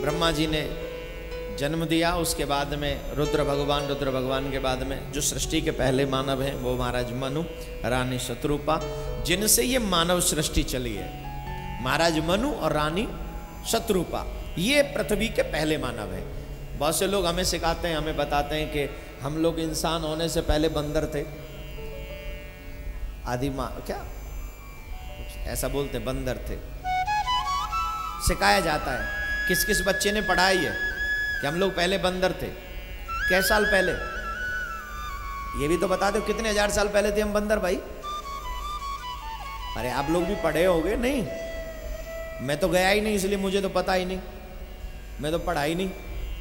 ब्रह्मा जी ने जन्म दिया, उसके बाद में रुद्र भगवान के बाद में जो सृष्टि के पहले मानव हैं वो महाराज मनु, रानी शत्रुपा, जिनसे ये मानव सृष्टि चली है। महाराज मनु और रानी शत्रुपा ये पृथ्वी के पहले मानव हैं। बहुत से लोग हमें सिखाते हैं, हमें बताते हैं कि हम लोग इंसान होने से पहले बंदर थे, आदि क्या ऐसा बोलते हैं, बंदर थे। सिखाया जाता है, किस किस बच्चे ने पढ़ाई है कि हम लोग पहले बंदर थे। कैसे साल पहले, ये भी तो बता दो, कितने हजार साल पहले थे हम बंदर भाई? अरे आप लोग भी पढ़े होगे? नहीं, मैं तो गया ही नहीं, इसलिए मुझे तो पता ही नहीं, मैं तो पढ़ा ही नहीं।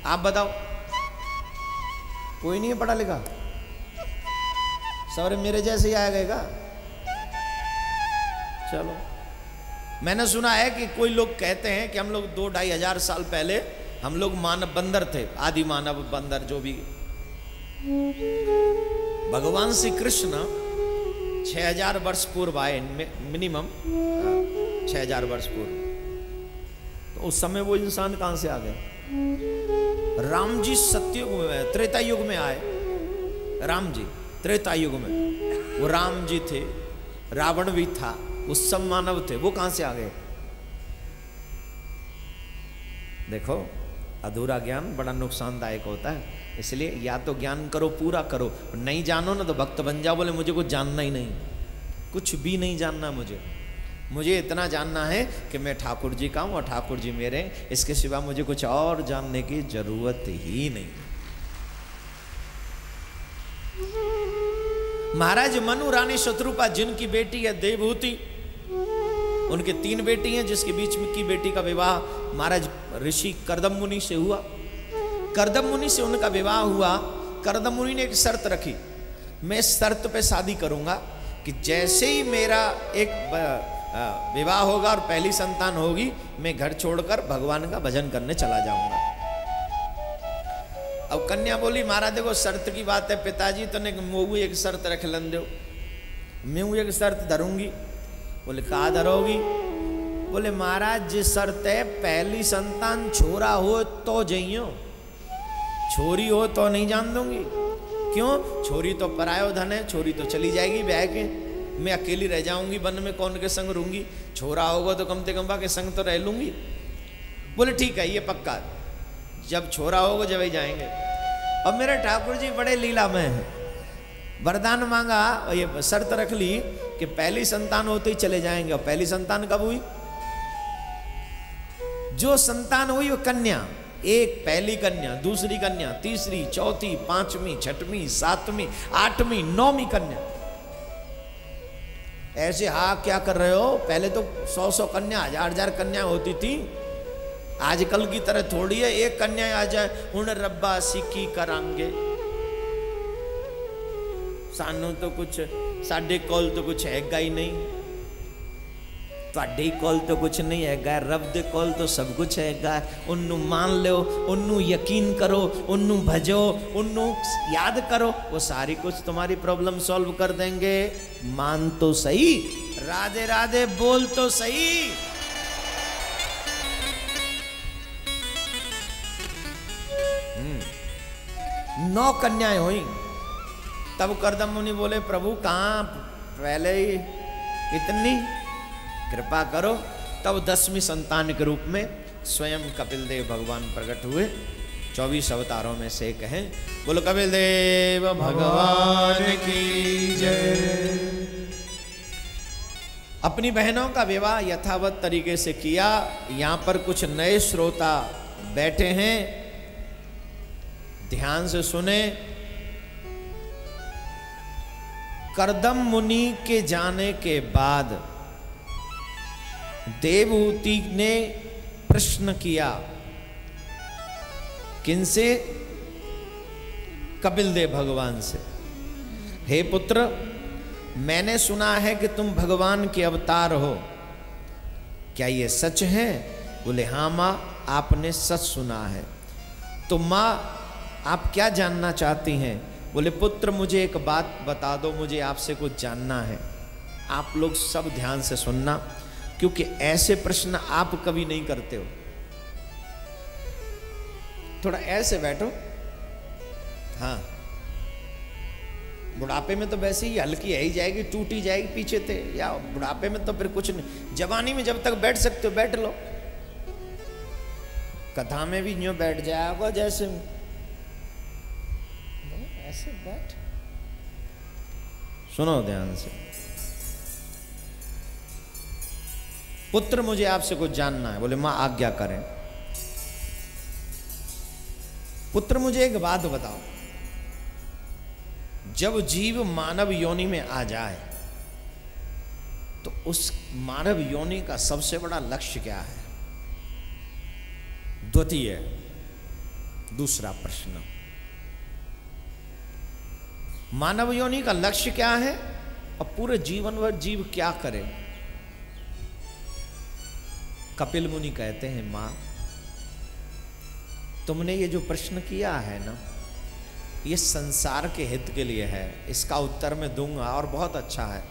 आप बताओ, कोई नहीं है पढ़ा लिखा? सौरे मेरे जैसे ही आएगा। चलो, मैंने सुना है कि कोई लोग कहते हैं कि हम लोग 2-2.5 हजार साल पहले हम लोग मानव बंदर थे, आदि मानव बंदर जो भी। भगवान श्री कृष्ण 6000 वर्ष पूर्व आए, मिनिमम 6000 वर्ष पूर्व। तो उस समय वो इंसान कहां से आ गए? राम जी सत्ययुग में, त्रेता युग में आए। राम जी त्रेता युग में, वो राम जी थे, रावण भी था, वो सब मानव थे, वो कहां से आ गए? देखो, अधूरा ज्ञान बड़ा नुकसानदायक होता है, इसलिए या तो ज्ञान करो, पूरा करो। नहीं जानो ना तो भक्त बन जाओ, बोले मुझे कुछ जानना ही नहीं, कुछ भी नहीं जानना मुझे इतना जानना है कि मैं ठाकुर जी का हूं और ठाकुर जी मेरे, इसके सिवा मुझे कुछ और जानने की जरूरत ही नहीं। महाराज मनु, रानी शत्रुपा, जिनकी बेटी है देवहूति, उनके 3 बेटी हैं, जिसके बीच में की बेटी का विवाह महाराज ऋषि कर्दम मुनि से हुआ। कर्दम मुनि से उनका विवाह हुआ। कर्दम मुनि ने एक शर्त रखी, मैं इस शर्त पे शादी करूंगा कि जैसे ही मेरा एक विवाह होगा और पहली संतान होगी, मैं घर छोड़कर भगवान का भजन करने चला जाऊंगा। अब कन्या बोली, महाराज देखो शर्त की बात है पिताजी, तो मैं एक शर्त रख लन दो, मैं एक शर्त धरूंगी। बोले कहा धरोगी? बोले महाराज जी शर्त है, पहली संतान छोरा हो तो जइयो, छोरी हो तो नहीं जान दूंगी। क्यों? छोरी तो परायो धन है, छोरी तो चली जाएगी ब्याह के, मैं अकेली रह जाऊंगी वन में, कौन के संग रहूंगी? छोरा होगा तो कम से कम के संग तो रह लूंगी। बोले ठीक है, ये पक्का, जब छोरा होगा जब ही जाएंगे। अब मेरे ठाकुर जी बड़े लीलामय हैं, वरदान मांगा और ये शर्त रख ली कि पहली संतान होते ही चले जाएंगे। और पहली संतान कब हुई? जो संतान हुई वो कन्या, एक पहली कन्या, दूसरी कन्या, तीसरी, चौथी, 5वीं, 6वीं, 7वीं, 8वीं, 9वीं कन्या। ऐसे हाँ क्या कर रहे हो? पहले तो 100 कन्या, 1000 कन्या होती थी, आजकल की तरह थोड़ी है एक कन्या आ जाए उन रब्बा सिक्की करांगे। सानू तो कुछ, साडे कोल तो कुछ हैगा ही नहीं, तुहाडे कोल तो कुछ नहीं हैगा, रब दे कोल तो सब कुछ हैगा। उन्नू मान लो, उन्नू यकीन करो, उन्नू भजो, उन्नू याद करो, वो सारी कुछ तुम्हारी प्रॉब्लम सॉल्व कर देंगे। मान तो सही, राधे राधे बोल तो सही। नौ कन्याएं हुई। तब कर्दम मुनि बोले प्रभु कहाँ पहले ही इतनी, कृपा करो। तब 10वीं संतान के रूप में स्वयं कपिल देव भगवान प्रकट हुए। 24 अवतारों में से एक हैं। बोलो कपिल देव भगवान की जय। अपनी बहनों का विवाह यथावत तरीके से किया। यहाँ पर कुछ नए श्रोता बैठे हैं, ध्यान से सुने। कर्दम मुनि के जाने के बाद देवहूति ने प्रश्न किया, किनसे? कपिल देव भगवान से। हे पुत्र, मैंने सुना है कि तुम भगवान के अवतार हो, क्या ये सच है? बोले हाँ माँ, आपने सच सुना है। तो माँ आप क्या जानना चाहती हैं? बोले पुत्र मुझे एक बात बता दो, मुझे आपसे कुछ जानना है। आप लोग सब ध्यान से सुनना, क्योंकि ऐसे प्रश्न आप कभी नहीं करते हो। थोड़ा ऐसे बैठो। हाँ, बुढ़ापे में तो वैसे ही हल्की है ही जाएगी, टूटी जाएगी पीछे थे, या बुढ़ापे में तो फिर कुछ नहीं। जवानी में जब तक बैठ सकते हो बैठ लो। कथा में भी यूं बैठ जाएगा जैसे ऐसे बैठ। सुनो ध्यान से। पुत्र मुझे आपसे कुछ जानना है। बोले मां आज्ञा करें। पुत्र मुझे एक बात बताओ, जब जीव मानव योनि में आ जाए तो उस मानव योनि का सबसे बड़ा लक्ष्य क्या है? द्वितीय दूसरा प्रश्न, मानव योनि का लक्ष्य क्या है और पूरे जीवन भर जीव क्या करे? कपिल मुनि कहते हैं मां, तुमने ये जो प्रश्न किया है ना, ये संसार के हित के लिए है। इसका उत्तर मैं दूंगा और बहुत अच्छा है।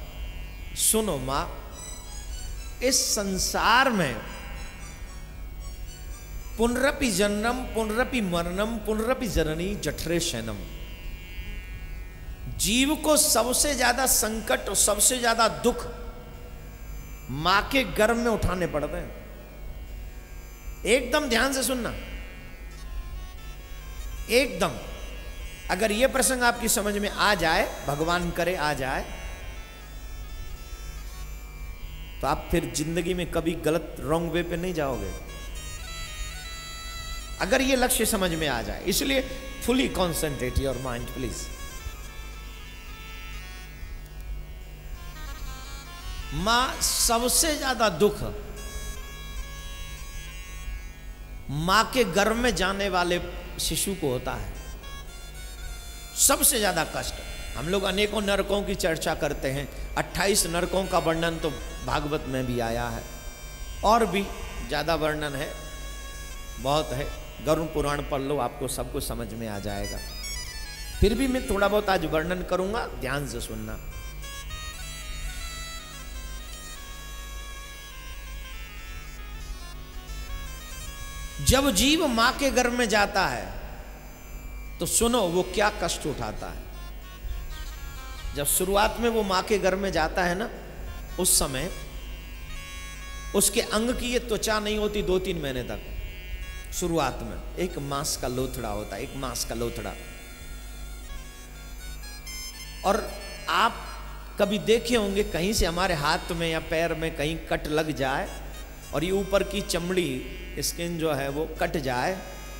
सुनो मां, इस संसार में पुनरपि जन्मम पुनरपि मरणम पुनरपि जननी जठरे शयनम, जीव को सबसे ज्यादा संकट और सबसे ज्यादा दुख मां के गर्भ में उठाने पड़ते हैं। एकदम ध्यान से सुनना, एकदम। अगर यह प्रसंग आपकी समझ में आ जाए, भगवान करे आ जाए, तो आप फिर जिंदगी में कभी गलत रॉन्ग वे पे नहीं जाओगे। अगर यह लक्ष्य समझ में आ जाए, इसलिए fully concentrate your mind please. मां सबसे ज्यादा दुख मां के गर्भ में जाने वाले शिशु को होता है, सबसे ज्यादा कष्ट। हम लोग अनेकों नरकों की चर्चा करते हैं, 28 नरकों का वर्णन तो भागवत में भी आया है, और भी ज्यादा वर्णन है, बहुत है। गरुड़ पुराण पढ़ लो, आपको सब कुछ समझ में आ जाएगा। फिर भी मैं थोड़ा बहुत आज वर्णन करूंगा, ध्यान से सुनना। जब जीव मां के गर्भ में जाता है तो सुनो वो क्या कष्ट उठाता है। जब शुरुआत में वो मां के गर्भ में जाता है ना, उस समय उसके अंग की ये त्वचा नहीं होती 2-3 महीने तक। शुरुआत में एक मांस का लोथड़ा होता है, एक मांस का लोथड़ा। और आप कभी देखे होंगे कहीं से हमारे हाथ में या पैर में कहीं कट लग जाए और ये ऊपर की चमड़ी स्किन जो है वो कट जाए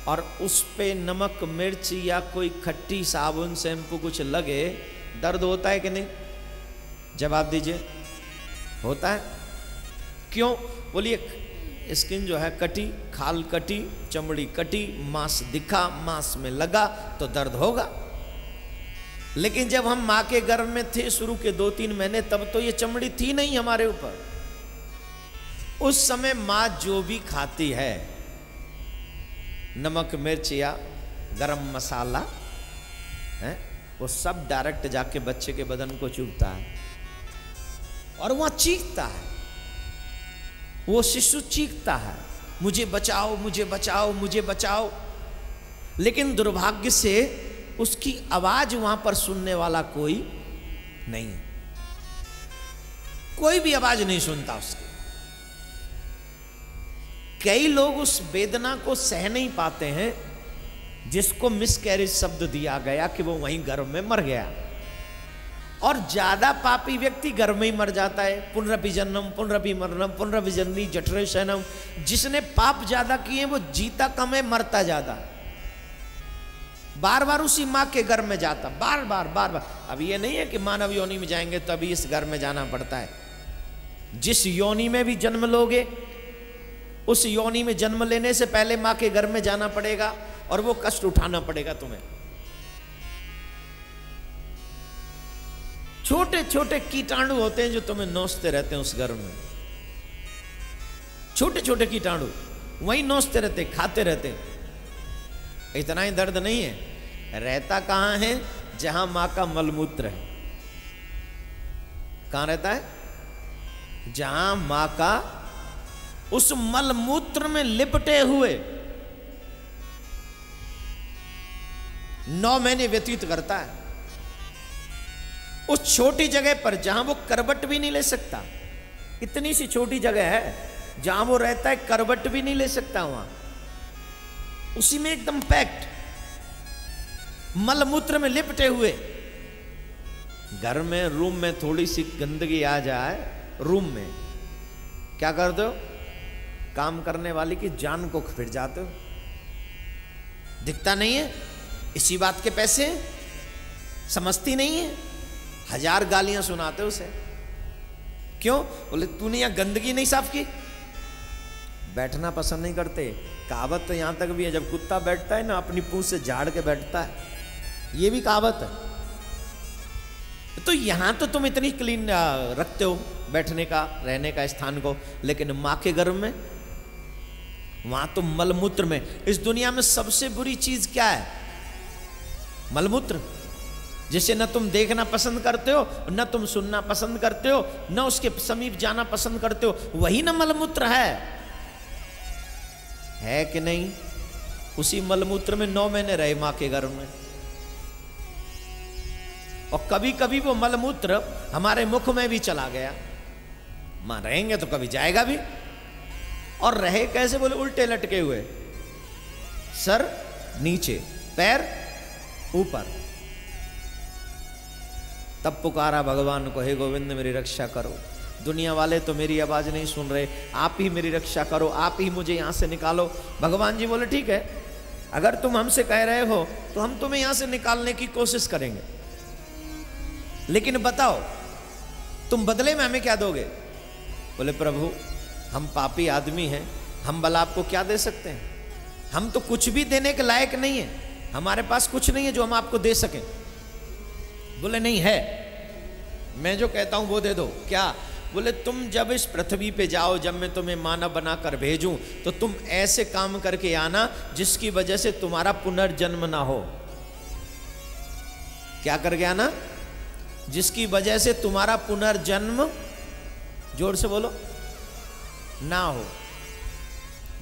और उस पे नमक मिर्च या कोई खट्टी साबुन शैम्पू कुछ लगे, दर्द होता है कि नहीं? जवाब दीजिए, होता है? क्यों? बोलिए, स्किन जो है कटी, खाल कटी, चमड़ी कटी, मांस दिखा, मांस में लगा तो दर्द होगा। लेकिन जब हम मां के गर्भ में थे शुरू के 2-3 महीने, तब तो ये चमड़ी थी नहीं हमारे ऊपर। उस समय मां जो भी खाती है, नमक मिर्च या गरम मसाला है, वो सब डायरेक्ट जाके बच्चे के बदन को चुभता है और वहां चीखता है, वो शिशु चीखता है, मुझे बचाओ मुझे बचाओ मुझे बचाओ। लेकिन दुर्भाग्य से उसकी आवाज वहां पर सुनने वाला कोई नहीं है, कोई भी आवाज नहीं सुनता उसकी। कई लोग उस वेदना को सह नहीं पाते हैं, जिसको मिसकैरेज शब्द दिया गया कि वो वहीं गर्भ में मर गया। और ज्यादा पापी व्यक्ति गर्भ में ही मर जाता है। पुनरपि जन्मम पुनरपि मरणम पुनरपि जननी जठरे शयनम। जिसने पाप ज्यादा किए वो जीता कम है, मरता ज्यादा। बार बार उसी मां के गर्भ में जाता, बार बार बार बार। अब ये नहीं है कि मानव योनि में जाएंगे तभी इस गर्भ में जाना पड़ता है। जिस योनि में भी जन्म लोगे, उस योनि में जन्म लेने से पहले मां के गर्भ में जाना पड़ेगा और वो कष्ट उठाना पड़ेगा तुम्हें। छोटे छोटे कीटाणु होते हैं जो तुम्हें नोचते रहते हैं उस गर्भ में। छोटे छोटे कीटाणु वहीं नोचते रहते, खाते रहते। इतना ही दर्द नहीं है, रहता कहां है? जहां मां का मलमूत्र है। कहां रहता है? जहां मां का उस मलमूत्र में लिपटे हुए 9 महीने व्यतीत करता है उस छोटी जगह पर जहां वो करवट भी नहीं ले सकता। इतनी सी छोटी जगह है जहां वो रहता है, करवट भी नहीं ले सकता वहां, उसी में एकदम पैक्ट, मलमूत्र में लिपटे हुए। घर में रूम में थोड़ी सी गंदगी आ जाए, रूम में क्या कर दो, काम करने वाली की जान को फिर जाते हो। दिखता नहीं है, इसी बात के पैसे, समझती नहीं है, 1000 गालियां सुनाते उसे। क्यों? बोले तूने यहां गंदगी नहीं साफ की। बैठना पसंद नहीं करते। कहावत तो यहां तक भी है, जब कुत्ता बैठता है ना अपनी पूंछ से झाड़ के बैठता है, ये भी कहावत है। तो यहां तो तुम इतनी क्लीन रखते हो बैठने का, रहने का स्थान को, लेकिन मां के गर्भ में वहां तो मलमूत्र में। इस दुनिया में सबसे बुरी चीज क्या है? मलमूत्र, जिसे न तुम देखना पसंद करते हो, न तुम सुनना पसंद करते हो, न उसके समीप जाना पसंद करते हो, वही न मलमूत्र है कि नहीं? उसी मलमूत्र में 9 महीने रहे मां के गर्भ में। और कभी कभी वो मलमूत्र हमारे मुख में भी चला गया। मां रहेंगे तो कभी जाएगा भी। और रहे कैसे? बोले उल्टे लटके हुए, सर नीचे, पैर ऊपर। तब पुकारा भगवान को, हे गोविंद मेरी रक्षा करो, दुनिया वाले तो मेरी आवाज नहीं सुन रहे, आप ही मेरी रक्षा करो, आप ही मुझे यहां से निकालो। भगवान जी बोले ठीक है, अगर तुम हमसे कह रहे हो तो हम तुम्हें यहां से निकालने की कोशिश करेंगे, लेकिन बताओ तुम बदले में हमें क्या दोगे? बोले प्रभु हम पापी आदमी हैं, हम भला आपको क्या दे सकते हैं? हम तो कुछ भी देने के लायक नहीं है, हमारे पास कुछ नहीं है जो हम आपको दे सकें। बोले नहीं है, मैं जो कहता हूं वो दे दो। क्या? बोले तुम जब इस पृथ्वी पे जाओ, जब मैं तुम्हें मानव बनाकर भेजूं, तो तुम ऐसे काम करके आना जिसकी वजह से तुम्हारा पुनर्जन्म ना हो। क्या करके आना? जिसकी वजह से तुम्हारा पुनर्जन्म, जोर से बोलो, ना हो।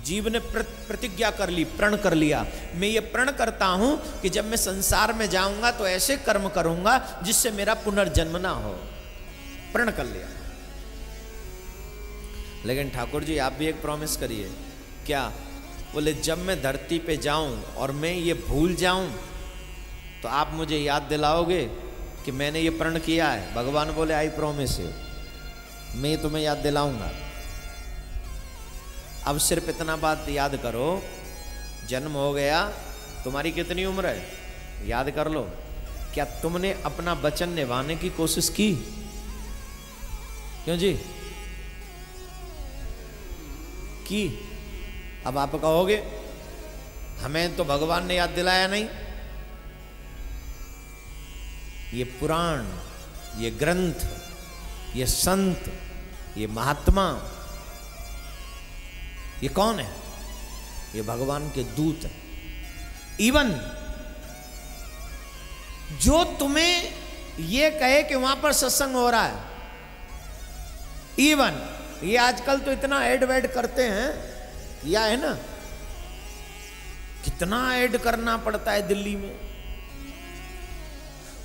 जीव ने प्रतिज्ञा कर ली, प्रण कर लिया, मैं ये प्रण करता हूं कि जब मैं संसार में जाऊंगा तो ऐसे कर्म करूंगा जिससे मेरा पुनर्जन्म ना हो। प्रण कर लिया। लेकिन ठाकुर जी आप भी एक प्रॉमिस करिए। क्या? बोले जब मैं धरती पे जाऊं और मैं ये भूल जाऊं तो आप मुझे याद दिलाओगे कि मैंने ये प्रण किया है? भगवान बोले आई प्रॉमिस यू, मैं तुम्हें याद दिलाऊंगा। अब सिर्फ इतना बात याद करो, जन्म हो गया, तुम्हारी कितनी उम्र है याद कर लो। क्या तुमने अपना वचन निभाने की कोशिश की? क्यों जी की? अब आप कहोगे हमें तो भगवान ने याद दिलाया नहीं। ये पुराण, ये ग्रंथ, ये संत, ये महात्मा, ये कौन है? ये भगवान के दूत है। इवन जो तुम्हें ये कहे कि वहां पर सत्संग हो रहा है, इवन ये आजकल तो इतना ऐड वैड करते हैं, किया है ना, कितना ऐड करना पड़ता है दिल्ली में।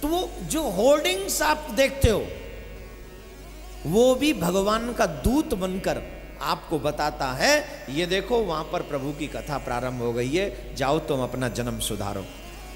तो वो जो होर्डिंग्स आप देखते हो वो भी भगवान का दूत बनकर आपको बताता है, ये देखो वहां पर प्रभु की कथा प्रारंभ हो गई है, जाओ तुम अपना जन्म सुधारो।